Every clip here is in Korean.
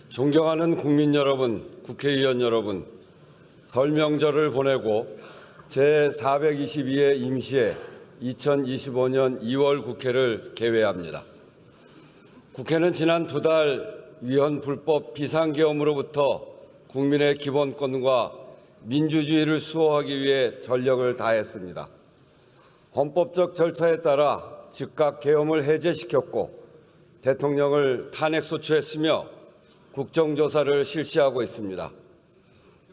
존경하는 국민 여러분, 국회의원 여러분, 설 명절을 보내고 제422회 임시회 2025년 2월 국회를 개회합니다. 국회는 지난 2달 위헌 불법 비상계엄으로부터 국민의 기본권과 민주주의를 수호하기 위해 전력을 다했습니다. 헌법적 절차에 따라 즉각 계엄을 해제시켰고 대통령을 탄핵소추했으며 국정조사를 실시하고 있습니다.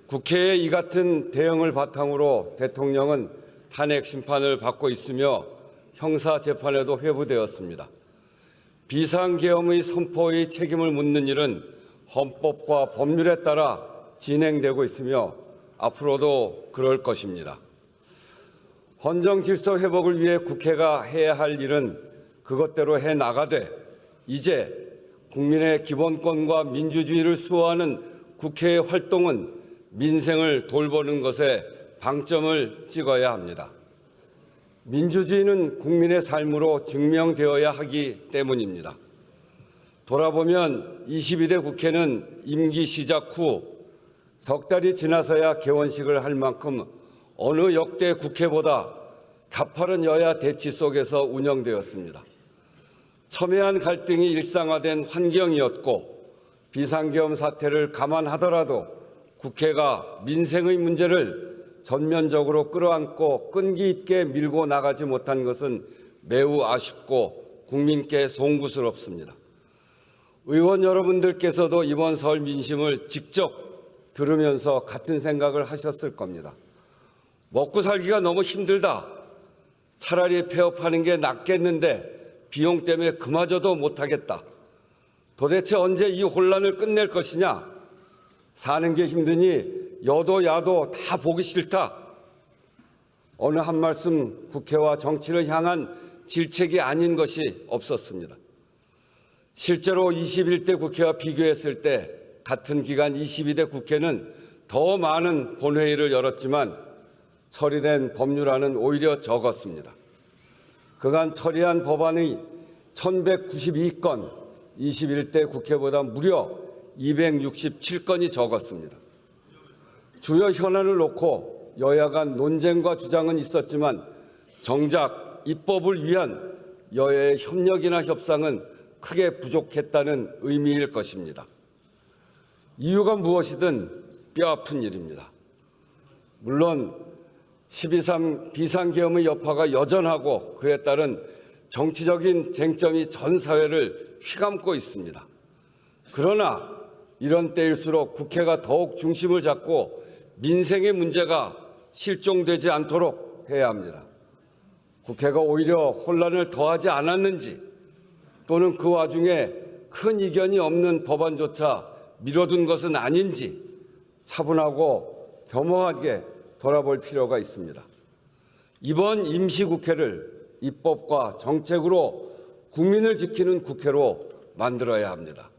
국회의 이 같은 대응을 바탕으로 대통령은 탄핵 심판을 받고 있으며 형사재판에도 회부되었습니다. 비상계엄의 선포의 책임을 묻는 일은 헌법과 법률에 따라 진행되고 있으며 앞으로도 그럴 것입니다. 헌정질서 회복을 위해 국회가 해야 할 일은 그것대로 해나가되 이제 국민의 기본권과 민주주의를 수호하는 국회의 활동은 민생을 돌보는 것에 방점을 찍어야 합니다. 민주주의는 국민의 삶으로 증명되어야 하기 때문입니다. 돌아보면 22대 국회는 임기 시작 후 석 달이 지나서야 개원식을 할 만큼 어느 역대 국회보다 가파른 여야 대치 속에서 운영되었습니다. 첨예한 갈등이 일상화된 환경이었고 비상계엄 사태를 감안하더라도 국회가 민생의 문제를 전면적으로 끌어안고 끈기 있게 밀고 나가지 못한 것은 매우 아쉽고 국민께 송구스럽습니다. 의원 여러분들께서도 이번 설 민심을 직접 들으면서 같은 생각을 하셨을 겁니다. 먹고 살기가 너무 힘들다. 차라리 폐업하는 게 낫겠는데 비용 때문에 그마저도 못하겠다. 도대체 언제 이 혼란을 끝낼 것이냐. 사는 게 힘드니 여도 야도 다 보기 싫다. 어느 한 말씀 국회와 정치를 향한 질책이 아닌 것이 없었습니다. 실제로 21대 국회와 비교했을 때 같은 기간 22대 국회는 더 많은 본회의를 열었지만 처리된 법률안은 오히려 적었습니다. 그간 처리한 법안이 1192건, 21대 국회보다 무려 267건이 적었습니다. 주요 현안을 놓고 여야 간 논쟁과 주장은 있었지만 정작 입법을 위한 여야의 협력이나 협상은 크게 부족했다는 의미일 것입니다. 이유가 무엇이든 뼈아픈 일입니다. 물론 12.3 비상계엄의 여파가 여전하고 그에 따른 정치적인 쟁점이 전 사회를 휘감고 있습니다. 그러나 이런 때일수록 국회가 더욱 중심을 잡고 민생의 문제가 실종되지 않도록 해야 합니다. 국회가 오히려 혼란을 더하지 않았는지 또는 그 와중에 큰 이견이 없는 법안조차 미뤄둔 것은 아닌지 차분하고 겸허하게 돌아볼 필요가 있습니다. 이번 임시국회를 입법과 정책으로 국민을 지키는 국회로 만들어야 합니다.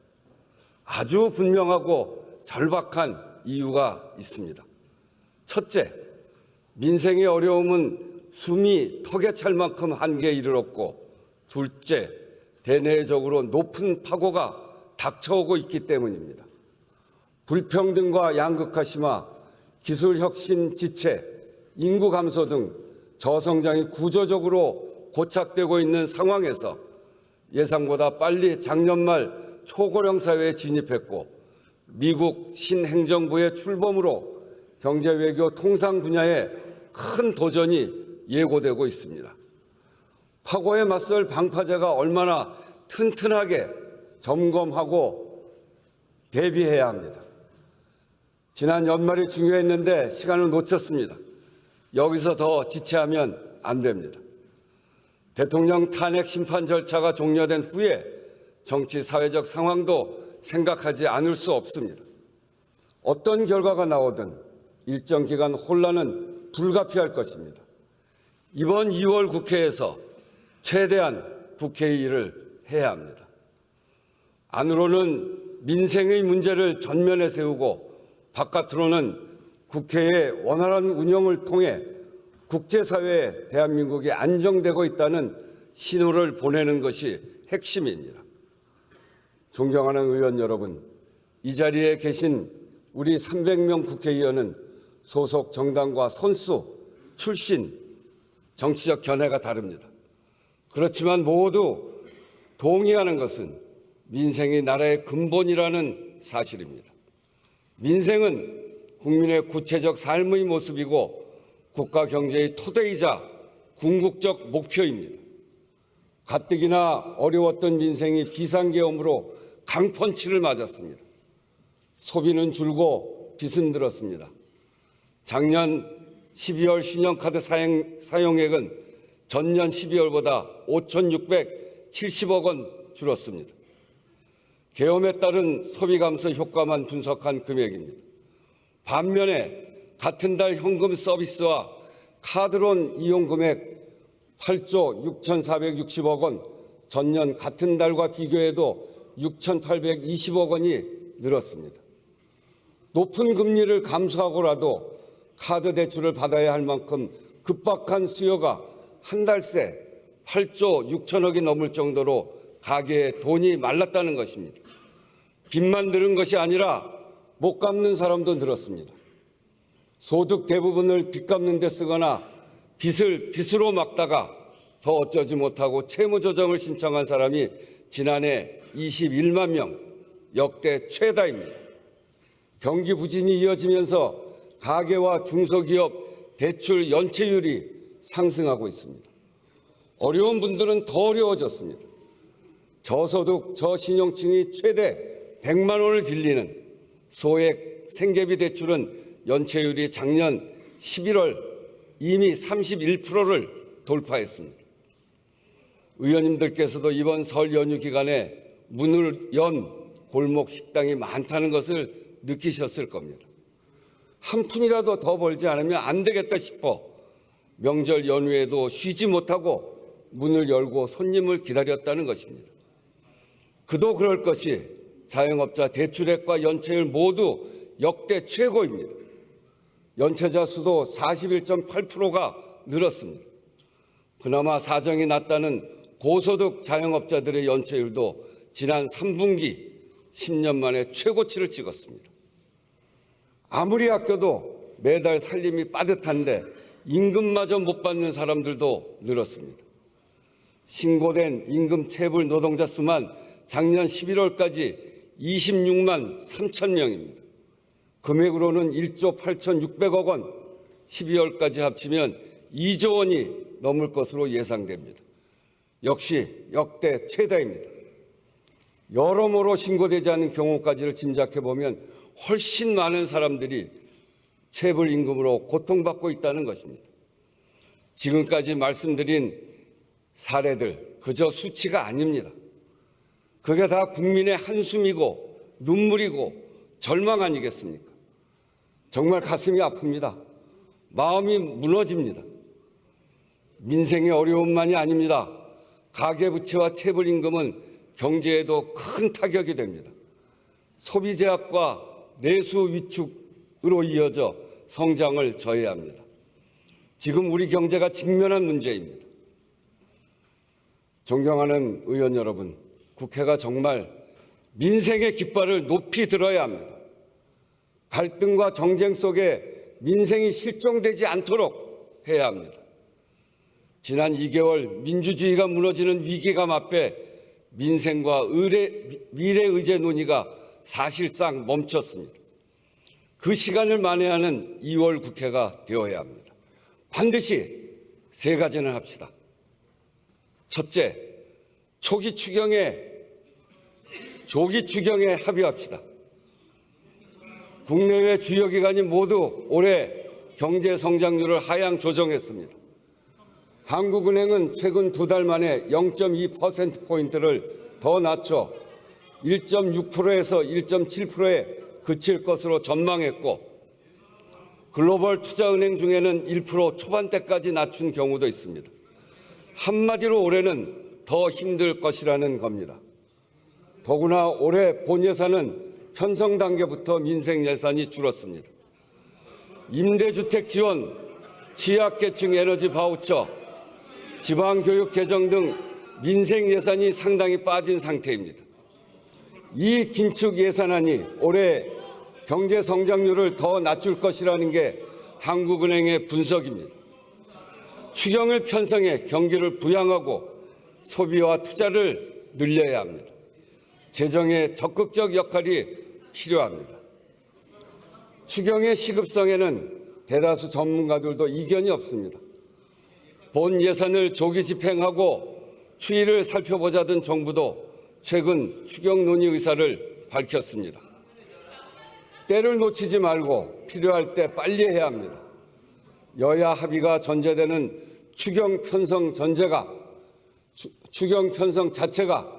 아주 분명하고 절박한 이유가 있습니다. 첫째, 민생의 어려움은 숨이 턱에 찰 만큼 한계에 이르렀고 둘째, 대내적으로 높은 파고가 닥쳐오고 있기 때문입니다. 불평등과 양극화 심화, 기술혁신 지체, 인구 감소 등 저성장이 구조적으로 고착되고 있는 상황에서 예상보다 빨리 작년 말 초고령 사회에 진입했고 미국 신행정부의 출범으로 경제, 외교, 통상 분야에 큰 도전이 예고되고 있습니다. 파고에 맞설 방파제가 얼마나 튼튼하게 점검하고 대비해야 합니다. 지난 연말이 중요했는데 시간을 놓쳤습니다. 여기서 더 지체하면 안 됩니다. 대통령 탄핵 심판 절차가 종료된 후에 정치 사회적 상황도 생각하지 않을 수 없습니다. 어떤 결과가 나오든 일정 기간 혼란은 불가피할 것입니다. 이번 2월 국회에서 최대한 국회의 일을 해야 합니다. 안으로는 민생의 문제를 전면에 세우고 바깥으로는 국회의 원활한 운영을 통해 국제사회에 대한민국이 안정되고 있다는 신호를 보내는 것이 핵심입니다. 존경하는 의원 여러분, 이 자리에 계신 우리 300명 국회의원은 소속 정당과 선수, 출신, 정치적 견해가 다릅니다. 그렇지만 모두 동의하는 것은 민생이 나라의 근본이라는 사실입니다. 민생은 국민의 구체적 삶의 모습이고 국가 경제의 토대이자 궁극적 목표입니다. 가뜩이나 어려웠던 민생이 비상계엄으로 강펀치를 맞았습니다. 소비는 줄고 빚은 늘었습니다. 작년 12월 신용카드 사용액은 전년 12월보다 5,670억 원 줄었습니다. 계엄에 따른 소비 감소 효과만 분석한 금액입니다. 반면에 같은 달 현금 서비스와 카드론 이용 금액 8조 6,460억 원, 전년 같은 달과 비교해도 6,820억 원이 늘었습니다. 높은 금리를 감수하고라도 카드 대출을 받아야 할 만큼 급박한 수요가 한 달 새 8조 6천억이 넘을 정도로 가계에 돈이 말랐다는 것입니다. 빚만 늘은 것이 아니라 못 갚는 사람도 늘었습니다. 소득 대부분을 빚 갚는 데 쓰거나 빚을 빚으로 막다가 더 어쩌지 못하고 채무조정을 신청한 사람이 지난해 21만 명, 역대 최다입니다. 경기 부진이 이어지면서 가계와 중소기업 대출 연체율이 상승하고 있습니다. 어려운 분들은 더 어려워졌습니다. 저소득, 저신용층이 최대 100만 원을 빌리는 소액 생계비 대출은 연체율이 작년 11월 이미 31%를 돌파했습니다. 의원님들께서도 이번 설 연휴 기간에 문을 연 골목 식당이 많다는 것을 느끼셨을 겁니다. 한 푼이라도 더 벌지 않으면 안 되겠다 싶어 명절 연휴에도 쉬지 못하고 문을 열고 손님을 기다렸다는 것입니다. 그도 그럴 것이 자영업자 대출액과 연체율 모두 역대 최고입니다. 연체자 수도 41.8%가 늘었습니다. 그나마 사정이 낮다는 고소득 자영업자들의 연체율도 지난 3분기 10년 만에 최고치를 찍었습니다. 아무리 아껴도 매달 살림이 빠듯한데 임금마저 못 받는 사람들도 늘었습니다. 신고된 임금 체불 노동자 수만 작년 11월까지 26만 3천 명입니다. 금액으로는 1조 8,600억 원, 12월까지 합치면 2조 원이 넘을 것으로 예상됩니다. 역시 역대 최다입니다. 여러모로 신고되지 않은 경우까지를 짐작해 보면 훨씬 많은 사람들이 체불 임금으로 고통받고 있다는 것입니다. 지금까지 말씀드린 사례들 그저 수치가 아닙니다. 그게 다 국민의 한숨이고 눈물이고 절망 아니겠습니까? 정말 가슴이 아픕니다. 마음이 무너집니다. 민생의 어려움만이 아닙니다. 가계부채와 체불임금은 경제에도 큰 타격이 됩니다. 소비 제약과 내수 위축으로 이어져 성장을 저해야 합니다. 지금 우리 경제가 직면한 문제입니다. 존경하는 의원 여러분, 국회가 정말 민생의 깃발을 높이 들어야 합니다. 갈등과 정쟁 속에 민생이 실종되지 않도록 해야 합니다. 지난 2개월 민주주의가 무너지는 위기감 앞에 민생과 미래의제 논의가 사실상 멈췄습니다. 그 시간을 만회하는 2월 국회가 되어야 합니다. 반드시 세 가지는 합시다. 첫째, 조기 추경에 합의합시다. 국내외 주요 기관이 모두 올해 경제 성장률을 하향 조정했습니다. 한국은행은 최근 2달 만에 0.2%포인트를 더 낮춰 1.6%에서 1.7%에 그칠 것으로 전망했고, 글로벌 투자은행 중에는 1% 초반대까지 낮춘 경우도 있습니다. 한마디로 올해는 더 힘들 것이라는 겁니다. 더구나 올해 본 예산은 편성 단계부터 민생 예산이 줄었습니다. 임대주택 지원, 취약계층 에너지 바우처, 지방교육 재정 등 민생 예산이 상당히 빠진 상태입니다. 이 긴축 예산안이 올해 경제 성장률을 더 낮출 것이라는 게 한국은행의 분석입니다. 추경을 편성해 경기를 부양하고 소비와 투자를 늘려야 합니다. 재정의 적극적 역할이 필요합니다. 추경의 시급성에는 대다수 전문가들도 이견이 없습니다. 본 예산을 조기 집행하고 추이를 살펴보자던 정부도 최근 추경 논의 의사를 밝혔습니다. 때를 놓치지 말고 필요할 때 빨리 해야 합니다. 여야 합의가 전제되는 추경 편성 자체가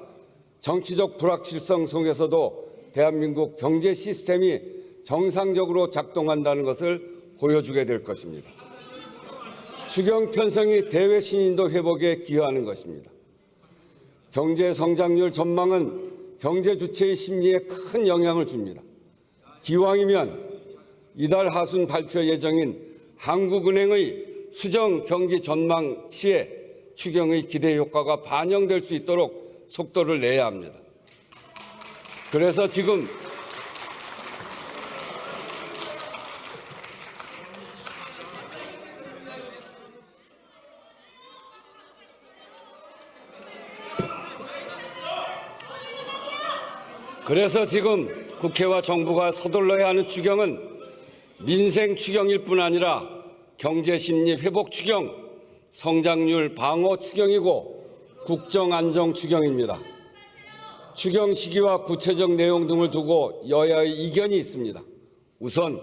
정치적 불확실성 속에서도 대한민국 경제 시스템이 정상적으로 작동한다는 것을 보여주게 될 것입니다. 추경 편성이 대외 신인도 회복에 기여하는 것입니다. 경제 성장률 전망은 경제 주체의 심리에 큰 영향을 줍니다. 기왕이면 이달 하순 발표 예정인 한국은행의 수정 경기 전망치에 추경의 기대 효과가 반영될 수 있도록 속도를 내야 합니다. 그래서 지금 국회와 정부가 서둘러야 하는 추경은 민생 추경일 뿐 아니라 경제 심리 회복 추경, 성장률 방어 추경이고 국정 안정 추경입니다. 추경 시기와 구체적 내용 등을 두고 여야의 이견이 있습니다. 우선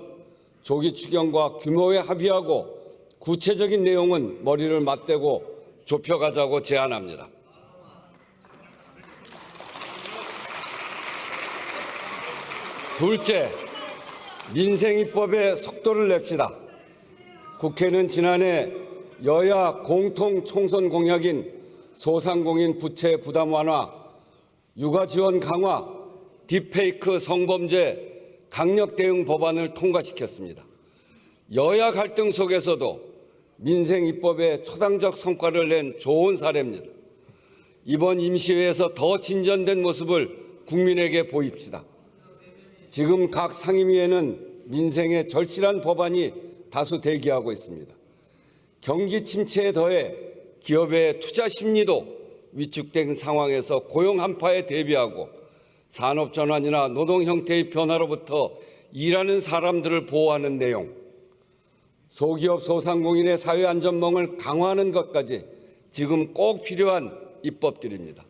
조기 추경과 규모에 합의하고 구체적인 내용은 머리를 맞대고 좁혀가자고 제안합니다. 둘째, 민생입법에 속도를 냅시다. 국회는 지난해 여야 공통 총선 공약인 소상공인 부채 부담 완화, 육아 지원 강화, 딥페이크 성범죄 강력 대응 법안을 통과시켰습니다. 여야 갈등 속에서도 민생입법에 초당적 성과를 낸 좋은 사례입니다. 이번 임시회에서 더 진전된 모습을 국민에게 보입시다. 지금 각 상임위에는 민생에 절실한 법안이 다수 대기하고 있습니다. 경기 침체에 더해 기업의 투자 심리도 위축된 상황에서 고용 한파에 대비하고 산업 전환이나 노동 형태의 변화로부터 일하는 사람들을 보호하는 내용, 소기업 소상공인의 사회 안전망을 강화하는 것까지 지금 꼭 필요한 입법들입니다.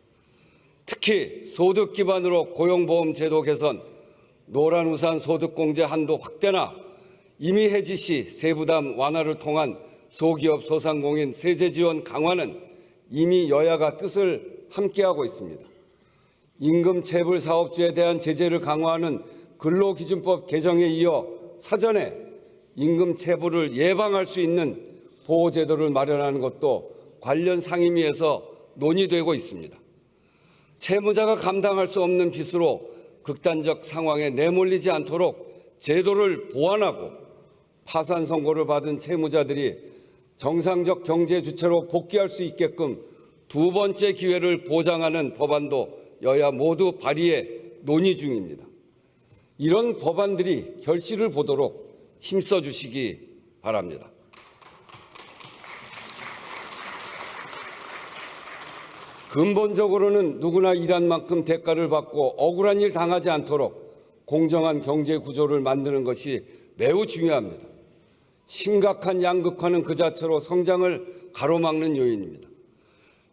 특히 소득 기반으로 고용보험 제도 개선, 노란우산 소득공제 한도 확대나 이미 해지 시 세부담 완화를 통한 소기업 소상공인 세제 지원 강화는 이미 여야가 뜻을 함께하고 있습니다. 임금 체불 사업주에 대한 제재를 강화하는 근로기준법 개정에 이어 사전에 임금 체불을 예방할 수 있는 보호제도를 마련하는 것도 관련 상임위에서 논의되고 있습니다. 채무자가 감당할 수 없는 빚으로 극단적 상황에 내몰리지 않도록 제도를 보완하고 파산 선고를 받은 채무자들이 정상적 경제 주체로 복귀할 수 있게끔 두 번째 기회를 보장하는 법안도 여야 모두 발의해 논의 중입니다. 이런 법안들이 결실을 보도록 힘써 주시기 바랍니다. 근본적으로는 누구나 일한 만큼 대가를 받고 억울한 일 당하지 않도록 공정한 경제 구조를 만드는 것이 매우 중요합니다. 심각한 양극화는 그 자체로 성장을 가로막는 요인입니다.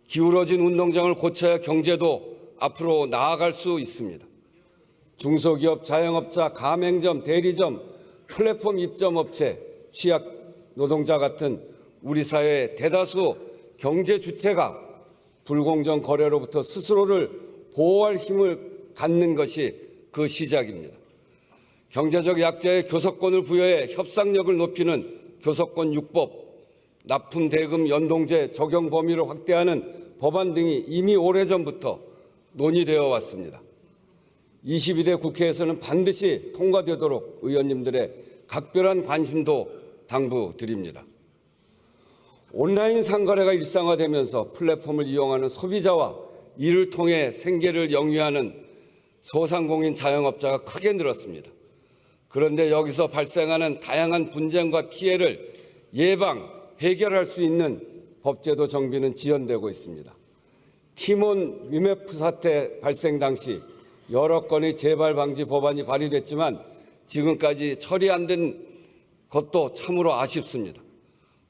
기울어진 운동장을 고쳐야 경제도 앞으로 나아갈 수 있습니다. 중소기업, 자영업자, 가맹점, 대리점, 플랫폼 입점업체, 취약 노동자 같은 우리 사회의 대다수 경제 주체가 불공정 거래로부터 스스로를 보호할 힘을 갖는 것이 그 시작입니다. 경제적 약자의 교섭권을 부여해 협상력을 높이는 교섭권 6법, 납품 대금 연동제 적용 범위를 확대하는 법안 등이 이미 오래전부터 논의되어 왔습니다. 22대 국회에서는 반드시 통과되도록 의원님들의 각별한 관심도 당부드립니다. 온라인 상거래가 일상화되면서 플랫폼을 이용하는 소비자와 이를 통해 생계를 영위하는 소상공인 자영업자가 크게 늘었습니다. 그런데 여기서 발생하는 다양한 분쟁과 피해를 예방, 해결할 수 있는 법제도 정비는 지연되고 있습니다. 티몬 위메프 사태 발생 당시 여러 건의 재발 방지 법안이 발의됐지만 지금까지 처리 안 된 것도 참으로 아쉽습니다.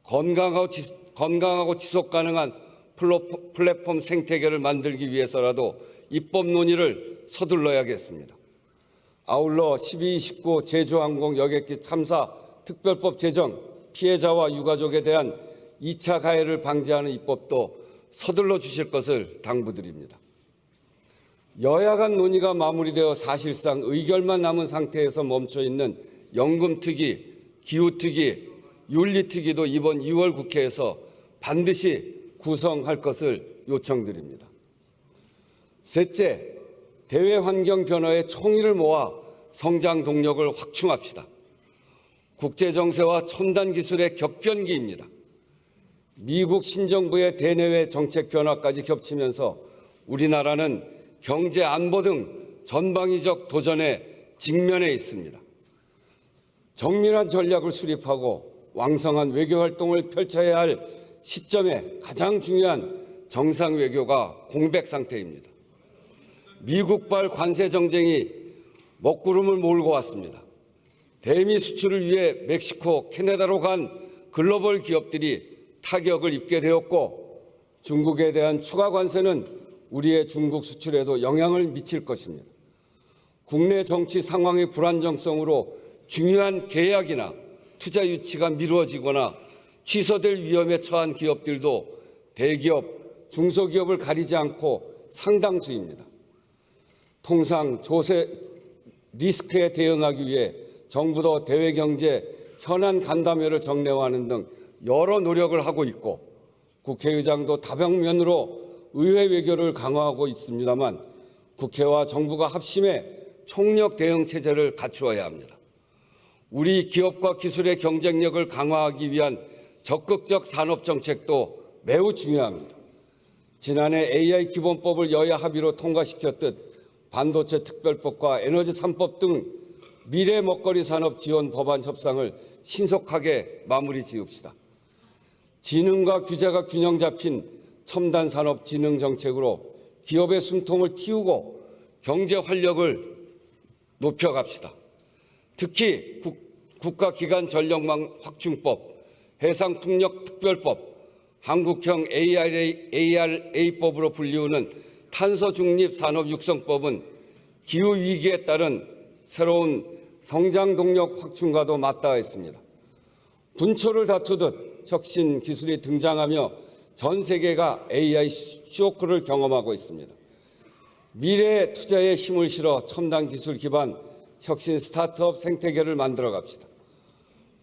건강하고 지속 가능한 플랫폼 생태계를 만들기 위해서라도 입법 논의를 서둘러야겠습니다. 아울러 12.29 제주항공 여객기 참사 특별법 제정, 피해자와 유가족에 대한 2차 가해를 방지하는 입법도 서둘러 주실 것을 당부드립니다. 여야 간 논의가 마무리되어 사실상 의결만 남은 상태에서 멈춰 있는 연금특위, 기후특위, 윤리특위도 이번 2월 국회에서 반드시 구성할 것을 요청드립니다. 셋째, 대외 환경 변화에 총의를 모아 성장 동력을 확충합시다. 국제 정세와 첨단 기술의 격변기입니다. 미국 신정부의 대내외 정책 변화까지 겹치면서 우리나라는 경제 안보 등 전방위적 도전에 직면해 있습니다. 정밀한 전략을 수립하고 왕성한 외교 활동을 펼쳐야 할 시점에 가장 중요한 정상 외교가 공백 상태입니다. 미국발 관세 정쟁이 먹구름을 몰고 왔습니다. 대미 수출을 위해 멕시코, 캐나다로 간 글로벌 기업들이 타격을 입게 되었고 중국에 대한 추가 관세는 우리의 중국 수출에도 영향을 미칠 것입니다. 국내 정치 상황의 불안정성으로 중요한 계약이나 투자 유치가 미루어지거나 취소될 위험에 처한 기업들도 대기업, 중소기업을 가리지 않고 상당수입니다. 통상 조세 리스크에 대응하기 위해 정부도 대외경제 현안 간담회를 정례화하는 등 여러 노력을 하고 있고 국회의장도 다방면으로 의회 외교를 강화하고 있습니다만 국회와 정부가 합심해 총력 대응 체제를 갖추어야 합니다. 우리 기업과 기술의 경쟁력을 강화하기 위한 적극적 산업 정책도 매우 중요합니다. 지난해 AI 기본법을 여야 합의로 통과시켰듯 반도체 특별법과 에너지 3법 등 미래 먹거리 산업 지원 법안 협상을 신속하게 마무리 지읍시다. 지능과 규제가 균형 잡힌 첨단 산업 진흥 정책으로 기업의 숨통을 틔우고 경제 활력을 높여갑시다. 특히 국가기관 전력망 확충법, 해상풍력 특별법, 한국형 ARA법으로 불리우는 탄소 중립 산업 육성법은 기후 위기에 따른 새로운 성장 동력 확충과도 맞닿아있습니다. 분초를 다투듯 혁신 기술이 등장하며 전 세계가 AI 쇼크를 경험하고 있습니다. 미래 투자에 힘을 실어 첨단 기술 기반 혁신 스타트업 생태계를 만들어 갑시다.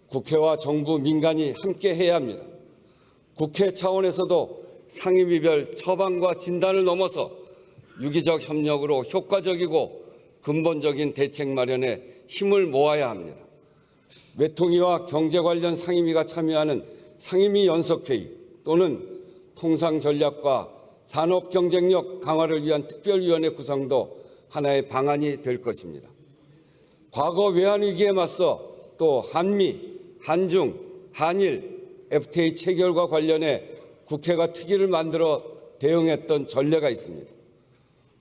국회와 정부, 민간이 함께 해야 합니다. 국회 차원에서도 상임위별 처방과 진단을 넘어서 유기적 협력으로 효과적이고 근본적인 대책 마련에 힘을 모아야 합니다. 외통위와 경제 관련 상임위가 참여하는 상임위 연석회의 또는 통상 전략과 산업 경쟁력 강화를 위한 특별위원회 구성도 하나의 방안이 될 것입니다. 과거 외환위기에 맞서 또 한미, 한중, 한일, FTA 체결과 관련해 국회가 특위를 만들어 대응했던 전례가 있습니다.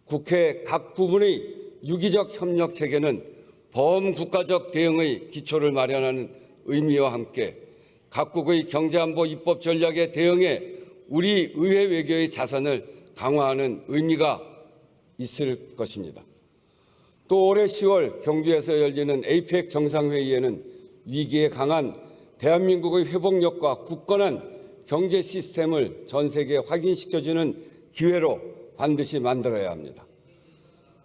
국회 각 부문의 유기적 협력 체계는 범국가적 대응의 기초를 마련하는 의미와 함께 각국의 경제안보 입법 전략에 대응해 우리 의회 외교의 자산을 강화하는 의미가 있을 것입니다. 또 올해 10월 경주에서 열리는 APEC 정상회의에는 위기에 강한 대한민국의 회복력과 굳건한 경제 시스템을 전 세계에 확인시켜주는 기회로 반드시 만들어야 합니다.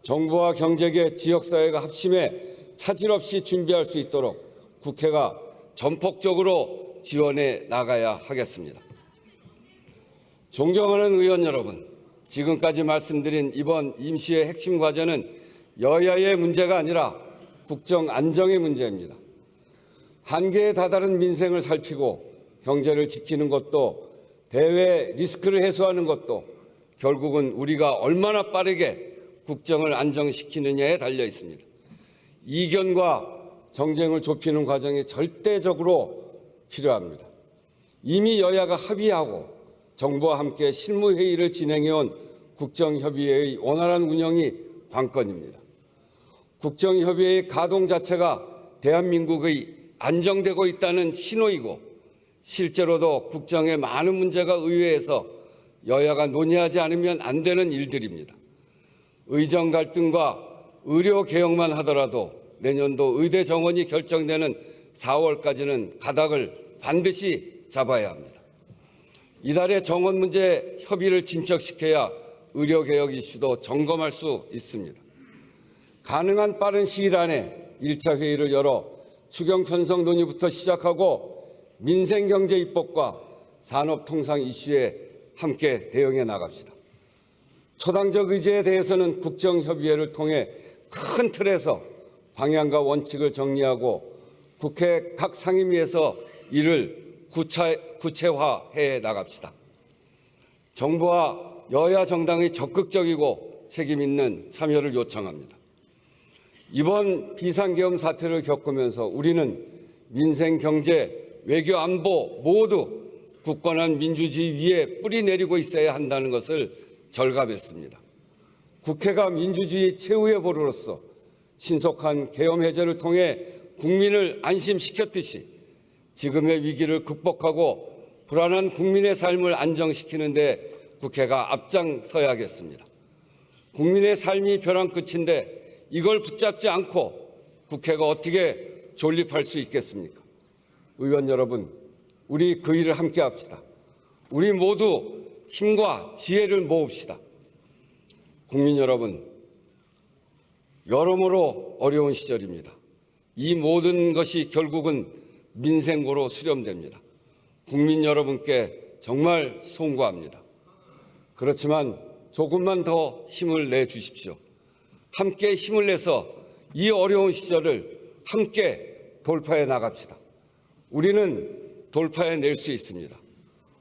정부와 경제계, 지역사회가 합심해 차질 없이 준비할 수 있도록 국회가 전폭적으로 지원해 나가야 하겠습니다. 존경하는 의원 여러분, 지금까지 말씀드린 이번 임시의 핵심 과제는 여야의 문제가 아니라 국정 안정의 문제입니다. 한계에 다다른 민생을 살피고 경제를 지키는 것도 대외 리스크를 해소하는 것도 결국은 우리가 얼마나 빠르게 국정을 안정시키느냐에 달려 있습니다. 이견과 정쟁을 좁히는 과정이 절대적으로 필요합니다. 이미 여야가 합의하고 정부와 함께 실무회의를 진행해온 국정협의회의 원활한 운영이 관건입니다. 국정협의회의 가동 자체가 대한민국의 안정되고 있다는 신호이고 실제로도 국정의 많은 문제가 의회에서 여야가 논의하지 않으면 안 되는 일들입니다. 의정 갈등과 의료 개혁만 하더라도 내년도 의대 정원이 결정되는 4월까지는 가닥을 반드시 잡아야 합니다. 이달에 정원 문제 협의를 진척시켜야 의료 개혁 이슈도 점검할 수 있습니다. 가능한 빠른 시일 안에 1차 회의를 열어 추경 편성 논의부터 시작하고 민생 경제 입법과 산업 통상 이슈에 함께 대응해 나갑시다. 초당적 의제에 대해서는 국정협의회를 통해 큰 틀에서 방향과 원칙을 정리하고 국회 각 상임위에서 이를 구체화해 나갑시다. 정부와 여야 정당의 적극적이고 책임 있는 참여를 요청합니다. 이번 비상계엄 사태를 겪으면서 우리는 민생, 경제, 외교, 안보 모두 굳건한 민주주의 위에 뿌리 내리고 있어야 한다는 것을 절감했습니다. 국회가 민주주의 최후의 보루로서 신속한 계엄 해제를 통해 국민을 안심시켰듯이 지금의 위기를 극복하고 불안한 국민의 삶을 안정시키는 데 국회가 앞장서야겠습니다. 국민의 삶이 벼랑 끝인데 이걸 붙잡지 않고 국회가 어떻게 존립할 수 있겠습니까? 의원 여러분, 우리 그 일을 함께 합시다. 우리 모두 힘과 지혜를 모읍시다. 국민 여러분, 여러모로 어려운 시절입니다. 이 모든 것이 결국은 민생고로 수렴됩니다. 국민 여러분께 정말 송구합니다. 그렇지만 조금만 더 힘을 내주십시오. 함께 힘을 내서 이 어려운 시절을 함께 돌파해 나갑시다. 우리는 돌파해낼 수 있습니다.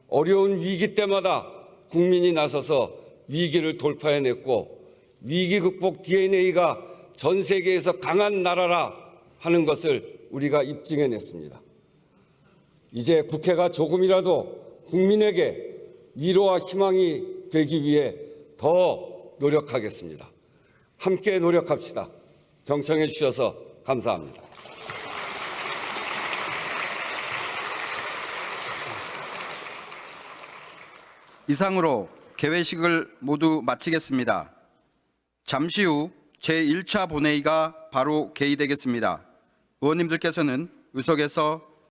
어려운 위기 때마다 국민이 나서서 위기를 돌파해냈고 위기 극복 DNA가 전 세계에서 강한 나라라 하는 것을 우리가 입증해냈습니다. 이제 국회가 조금이라도 국민에게 위로와 희망이 되기 위해 더 노력하겠습니다. 함께 노력합시다. 경청해 주셔서 감사합니다. 이상으로 개회식을 모두 마치겠습니다. 잠시 후 제1차 본회의가 바로 개의되겠습니다. 의원님들께서는 의석에서